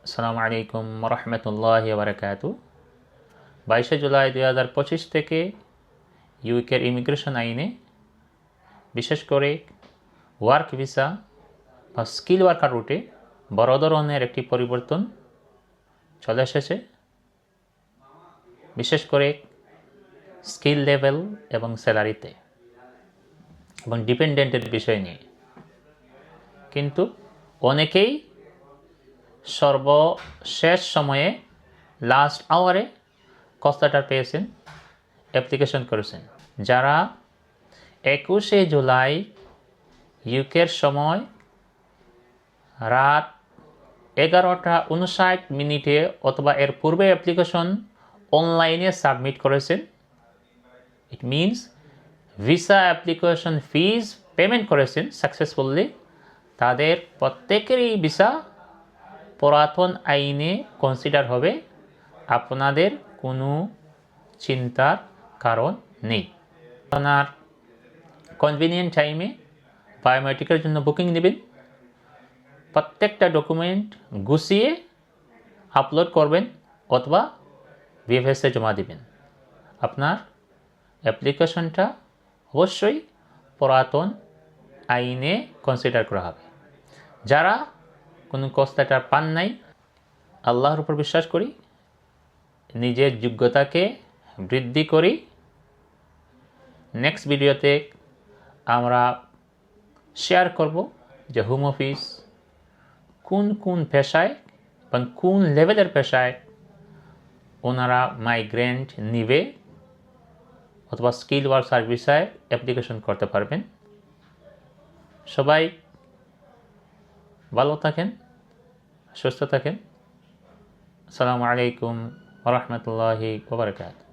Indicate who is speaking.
Speaker 1: আসসালামু আলাইকুম রহমতুল্লাহি ওয়া বারাকাতুহু। 22শে জুলাই 2025 থেকে ইউকের ইমিগ্রেশন আইনে বিশেষ করে ওয়ার্ক ভিসা বা স্কিল ওয়ার্কার রুটে বড় ধরনের একটি পরিবর্তন চলে এসেছে, বিশেষ করে স্কিল লেভেল এবং স্যালারিতে এবং ডিপেন্ডেন্টের বিষয় নিয়ে। কিন্তু অনেকেই সর্বশেষ সময়ে লাস্ট আওয়ারে কস্তাটা পেয়েছেন, অ্যাপ্লিকেশন করেছেন। যারা 21শে জুলাই ইউকের সময় রাত 11:59 অথবা এর পূর্বে অ্যাপ্লিকেশন অনলাইনে সাবমিট করেছেন, it means visa application fees payment করেছেন সাকসেসফুলি, তাদের প্রত্যেকেরই ভিসা পুরাতন আইনে কনসিডার হবে। আপনাদের কোনো চিন্তার কারণ নেই। আপনার কনভিনিয়েন্ট টাইমে বায়োমেট্রিকের জন্য বুকিং নেবেন, প্রত্যেকটা ডকুমেন্ট গুছিয়ে আপলোড করবেন অথবা ভিএফএসে জমা দিবেন। আপনার অ্যাপ্লিকেশনটা অবশ্যই পুরাতন আইনে কনসিডার করা হবে। যারা কোনো কস্তাটা পান নাই, আল্লাহর উপর বিশ্বাস করি, নিজের যোগ্যতাকে বৃদ্ধি করি। নেক্সট ভিডিওতে আমরা শেয়ার করব যে হোম অফিস কোন কোন পেশায় এবং কোন লেভেলের পেশায় ওনারা মাইগ্রেন্ট নিবে অথবা স্কিল ওয়ার্ক সার্ভিসে অ্যাপ্লিকেশন করতে পারবেন। সবাই ভালো থাকেন, সুস্থ থাকেন। আসসালামু আলাইকুম ওয়া রাহমাতুল্লাহি ওয়া বারাকাতুহু।